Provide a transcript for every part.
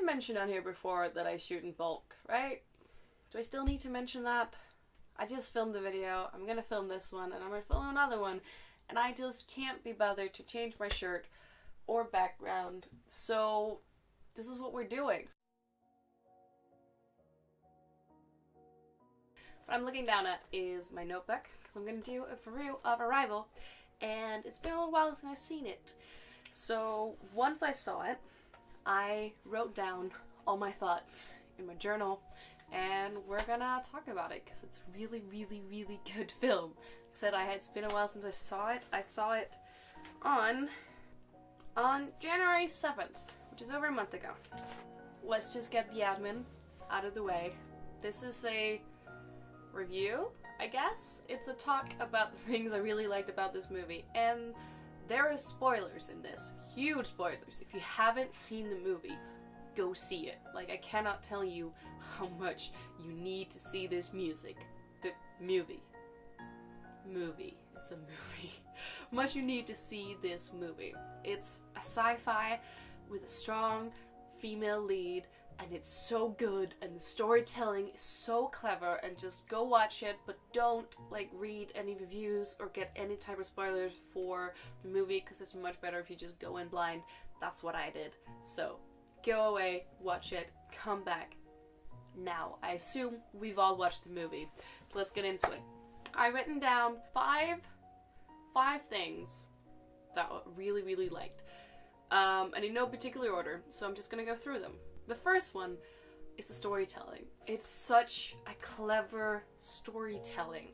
I've mentioned on here before that I shoot in bulk, right? Do I still need to mention that? I just filmed the video, I'm gonna film this one, and I'm gonna film another one, and I just can't be bothered to change my shirt or background, so this is what we're doing. What I'm looking down at is my notebook, because I'm going to do a review of Arrival, and it's been a little while since I've seen it. So once I saw it, I wrote down all my thoughts in my journal, and we're gonna talk about it, because it's a really, really, really good film. Like I said, it's been a while since I saw it. I saw it on January 7th, which is over a month ago. Let's just get the admin out of the way. This is a review, I guess. It's a talk about the things I really liked about this movie, and there are spoilers in this. Huge spoilers. If you haven't seen the movie, go see it. Like, I cannot tell you how much you need to see this movie. It's a movie. How much you need to see this movie. It's a sci-fi with a strong female lead, and it's so good, and the storytelling is so clever, and just go watch it, but don't like read any reviews or get any type of spoilers for the movie, because it's much better if you just go in blind. That's what I did. So go away, watch it, come back. Now, I assume we've all watched the movie, so let's get into it. I've written down five things that I really, really liked. And in no particular order, so I'm just gonna go through them. The first one is the storytelling. It's such a clever storytelling.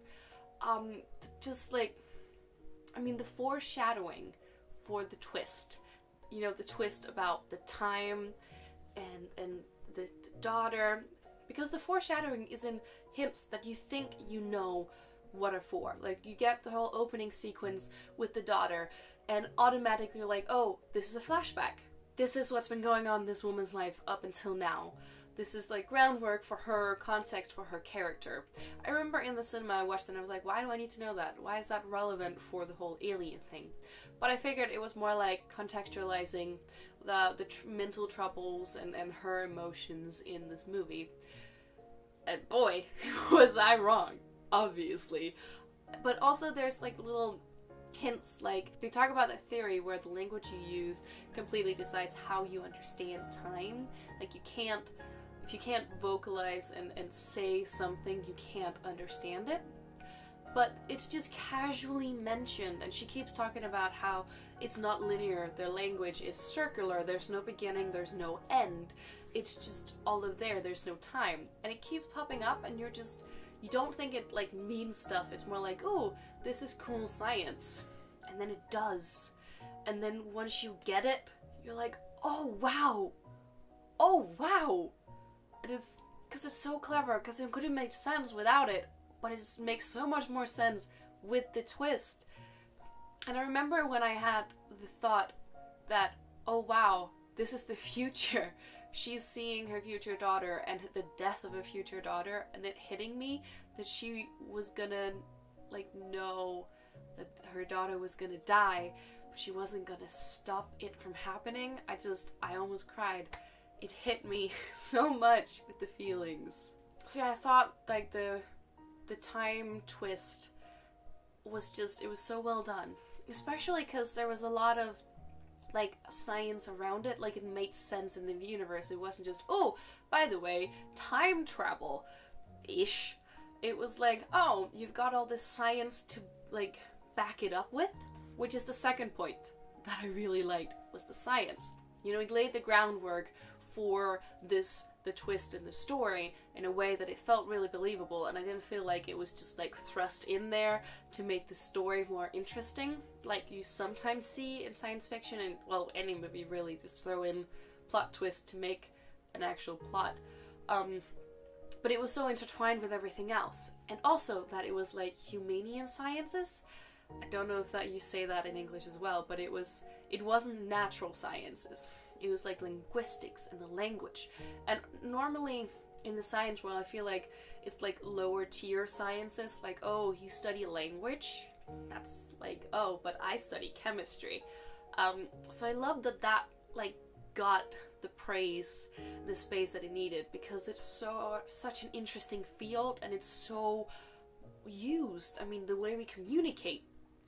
Just like, I mean, the foreshadowing for the twist. You know, the twist about the time and the daughter. Because the foreshadowing is in hints that you think you know what are for. Like, you get the whole opening sequence with the daughter, and automatically you're like, oh, this is a flashback. This is what's been going on in this woman's life up until now. This is like groundwork for her, context for her character. I remember in the cinema I watched it and I was like, why do I need to know that? Why is that relevant for the whole alien thing? But I figured it was more like contextualizing the mental troubles and her emotions in this movie. And boy, was I wrong, obviously. But also there's like little hints, like they talk about that theory where the language you use completely decides how you understand time. Like, if you can't vocalize and say something, you can't understand it. But it's just casually mentioned, and she keeps talking about how it's not linear, their language is circular, there's no beginning, there's no end. It's just all of there's no time. And it keeps popping up, and you don't think it like means stuff. It's more like, oh, this is cool science. And then it does. And then once you get it, you're like, oh wow. Oh wow. And it's because it's so clever, because it couldn't make sense without it, but it makes so much more sense with the twist. And I remember when I had the thought that, oh wow, this is the future. She's seeing her future daughter and the death of a future daughter, and it hitting me that she was gonna like know that her daughter was gonna die, but she wasn't gonna stop it from happening. I almost cried. It hit me so much with the feelings. So yeah, I thought like the time twist was just, it was so well done. Especially because there was a lot of like science around it, like it made sense in the universe. It wasn't just, oh, by the way, time travel-ish. It was like, oh, you've got all this science to like back it up with, which is the second point that I really liked, was the science. You know, it laid the groundwork for the twist in the story in a way that it felt really believable, and I didn't feel like it was just like thrust in there to make the story more interesting, like you sometimes see in science fiction, and well, any movie really, just throw in plot twist to make an actual plot. But it was so intertwined with everything else, and also that it was like Humanian sciences. I don't know if that you say that in English as well, but it wasn't natural sciences. It was like linguistics and the language. And normally in the science world, I feel like it's like lower tier sciences, like, oh, you study language? That's like, oh, but I study chemistry. So I love that like got the praise, the space that it needed, because it's such an interesting field and it's so used. I mean, the way we communicate.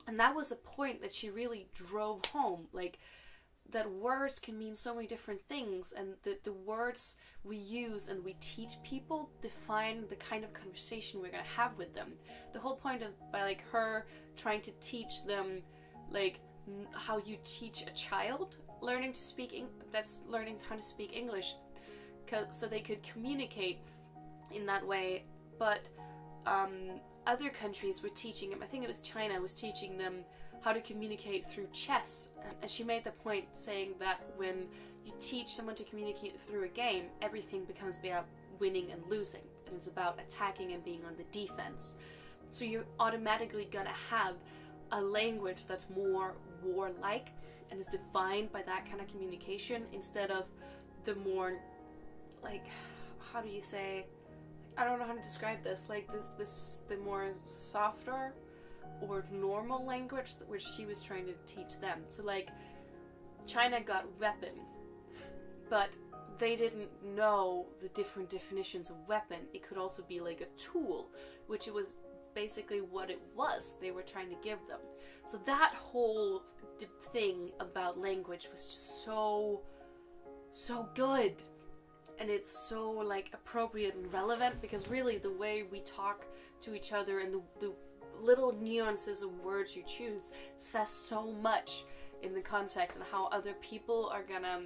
And that was a point that she really drove home, like that words can mean so many different things, and the words we use and we teach people define the kind of conversation we're gonna have with them. The whole point of by like her trying to teach them like how you teach a child learning to speak that's learning how to speak English, so they could communicate in that way. But other countries were teaching them, I think it was China was teaching them how to communicate through chess, and she made the point saying that when you teach someone to communicate through a game, everything becomes about winning and losing, and it's about attacking and being on the defense. So you're automatically gonna have a language that's more warlike and is defined by that kind of communication, instead of the more, like, how do you say, I don't know how to describe this, like the more softer or normal language which she was trying to teach them. So like China got weapon, but they didn't know the different definitions of weapon. It could also be like a tool, which it was basically what it was they were trying to give them. So that whole thing about language was just so good. And it's so like appropriate and relevant, because really the way we talk to each other and the little nuances of words you choose says so much in the context and how other people are gonna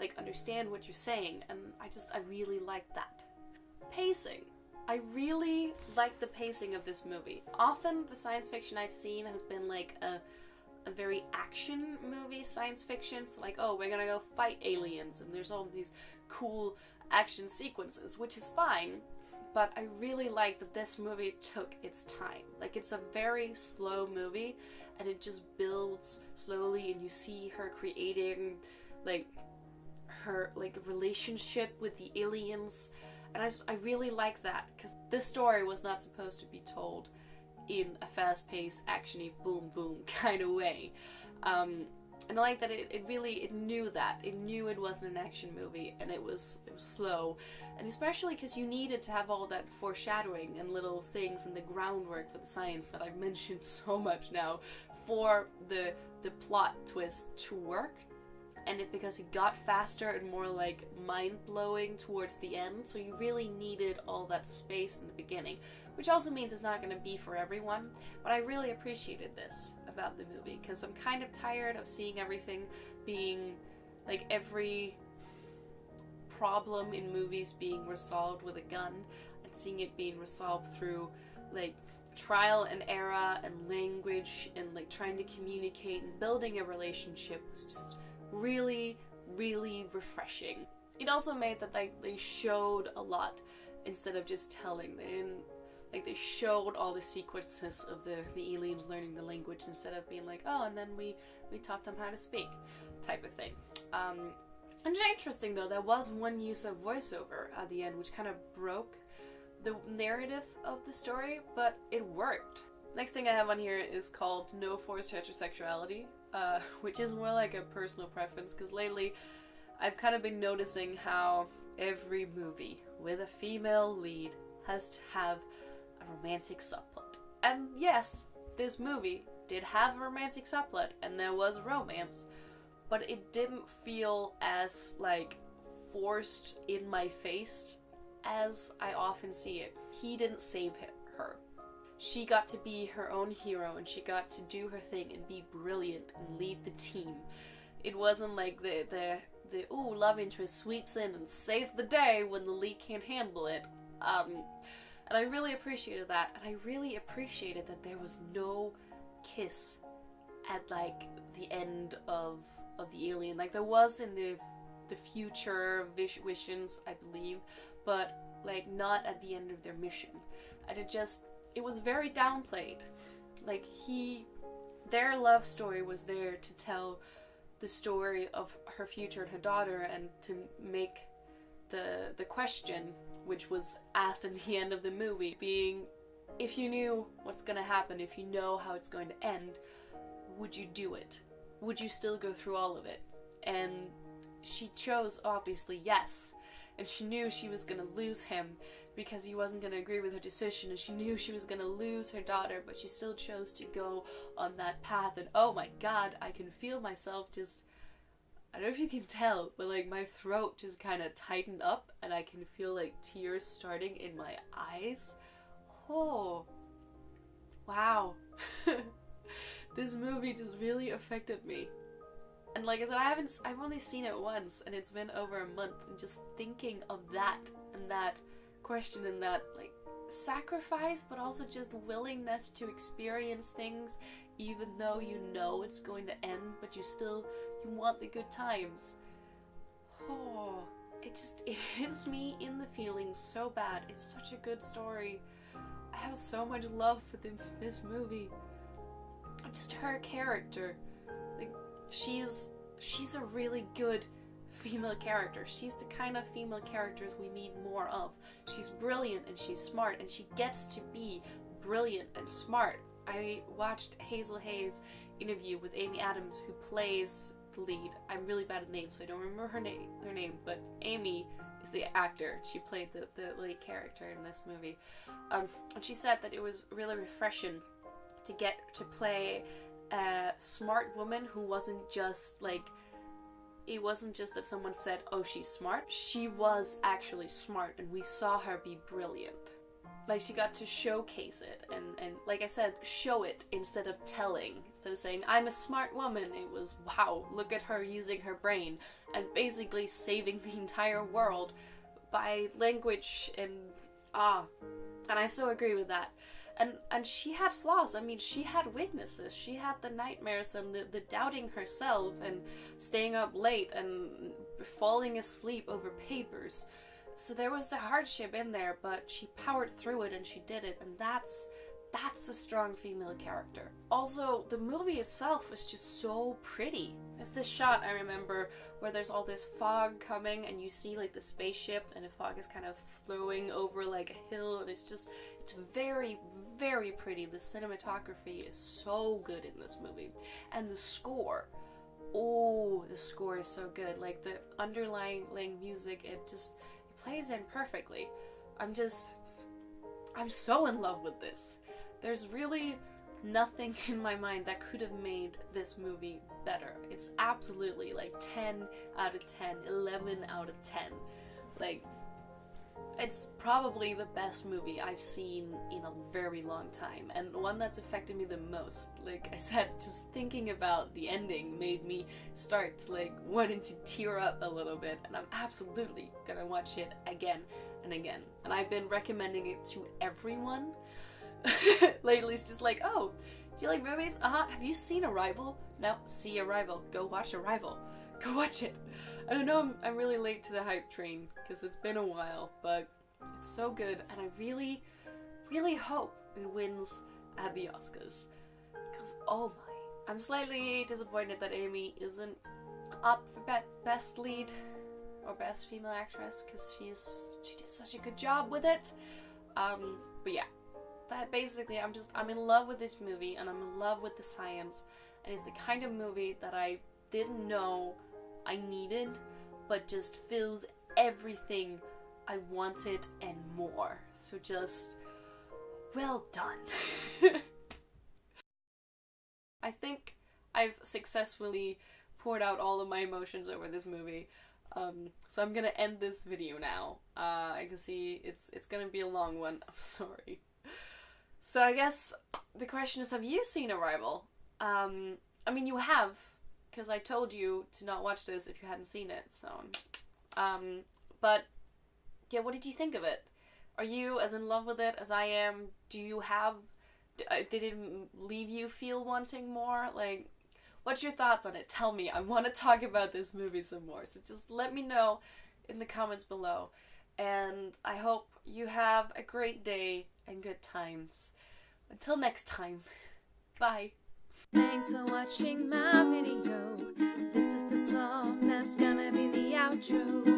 like understand what you're saying. And I really like that. Pacing. I really like the pacing of this movie. Often the science fiction I've seen has been like a very action movie science fiction. So like, oh, we're gonna go fight aliens and there's all these cool action sequences, which is fine. But I really like that this movie took its time. Like, it's a very slow movie and it just builds slowly, and you see her creating like her like relationship with the aliens. And I really like that, because this story was not supposed to be told in a fast-paced, action-y, boom-boom kind of way. And I like that it knew that. It knew it wasn't an action movie, and it was slow. And especially because you needed to have all that foreshadowing and little things and the groundwork for the science that I've mentioned so much now for the plot twist to work. And because it got faster and more like mind-blowing towards the end, so you really needed all that space in the beginning, which also means it's not going to be for everyone. But I really appreciated this about the movie, because I'm kind of tired of seeing everything being like every problem in movies being resolved with a gun, and seeing it being resolved through like trial and error and language and like trying to communicate and building a relationship. Was just really, really refreshing. It also made that like they showed a lot instead of just telling. They didn't, like, they showed all the sequences of the aliens learning the language instead of being like, oh, and then we taught them how to speak type of thing. And it's interesting though, there was one use of voiceover at the end which kind of broke the narrative of the story, but it worked. Next thing I have on here is called No Forced Heterosexuality, which is more like a personal preference, because lately I've kind of been noticing how every movie with a female lead has to have a romantic subplot. And yes, this movie did have a romantic subplot and there was romance, but it didn't feel as like forced in my face as I often see it. He didn't save her. She got to be her own hero, and she got to do her thing and be brilliant and lead the team. It wasn't like the love interest sweeps in and saves the day when the lead can't handle it. And I really appreciated that, and I really appreciated that there was no kiss at like the end of the Alien. Like there was in the future visions, I believe, but like not at the end of their mission. And it was very downplayed. Like their love story was there to tell the story of her future and her daughter, and to make the question, which was asked at the end of the movie, being, if you knew what's gonna happen, if you know how it's going to end, would you do it? Would you still go through all of it? And she chose, obviously, yes. And she knew she was gonna lose him because he wasn't gonna agree with her decision, and she knew she was gonna lose her daughter, but she still chose to go on that path. And oh my god, I can feel myself just, I don't know if you can tell, but like my throat just kind of tightened up, and I can feel like tears starting in my eyes. Oh, wow. This movie just really affected me. And like I said, I've only seen it once, and it's been over a month, and just thinking of that, and that question, and that like sacrifice, but also just willingness to experience things, even though you know it's going to end, but you want the good times. Oh, it hits me in the feelings so bad. It's such a good story. I have so much love for this movie. Just her character, like she's a really good female character. She's the kind of female characters we need more of. She's brilliant and she's smart, and she gets to be brilliant and smart. I watched Hazel Hayes' interview with Amy Adams, who plays the lead. I'm really bad at names, so I don't remember her name, but Amy is the actor. She played the lead character in this movie. And she said that it was really refreshing to get to play a smart woman who wasn't just like, it wasn't just that someone said, oh, she's smart. She was actually smart, and we saw her be brilliant. Like, she got to showcase it, and like I said, show it instead of telling. Instead of saying, I'm a smart woman, it was, wow, look at her using her brain, and basically saving the entire world by language, and I so agree with that. And she had flaws. I mean, she had weaknesses. She had the nightmares and the doubting herself, and staying up late and falling asleep over papers. So there was the hardship in there, but she powered through it, and she did it, and that's a strong female character. Also, the movie itself was just so pretty. There's this shot I remember where there's all this fog coming, and you see like the spaceship, and the fog is kind of flowing over like a hill, and it's very, very pretty. The cinematography is so good in this movie. And the score, oh, the score is so good. Like the underlying music, it plays in perfectly. I'm so in love with this. There's really nothing in my mind that could have made this movie better. It's absolutely like 10 out of 10, 11 out of 10. Like, it's probably the best movie I've seen in a very long time, and one that's affected me the most. Like I said, just thinking about the ending made me start to like wanting to tear up a little bit, and I'm absolutely gonna watch it again and again. And I've been recommending it to everyone lately. It's just like, oh, do you like movies? Have you seen Arrival? No, see Arrival. Go watch Arrival. Go watch it. I don't know, I'm really late to the hype train because it's been a while, but it's so good, and I really, really hope it wins at the Oscars. Because, oh my, I'm slightly disappointed that Amy isn't up for best lead or best female actress, because she did such a good job with it. But yeah, that basically, I'm in love with this movie, and I'm in love with the science, and it's the kind of movie that I didn't know I needed, but just fills everything I wanted and more. So just, well done. I think I've successfully poured out all of my emotions over this movie. So I'm gonna end this video now. I can see it's gonna be a long one. I'm sorry. So I guess the question is, have you seen Arrival? I mean, you have, because I told you to not watch this if you hadn't seen it, so... but, yeah, what did you think of it? Are you as in love with it as I am? Do you have... did it leave you feel wanting more? Like, what's your thoughts on it? Tell me. I want to talk about this movie some more, so just let me know in the comments below. And I hope you have a great day and good times. Until next time, bye. Thanks for watching my video. This is the song that's gonna be the outro.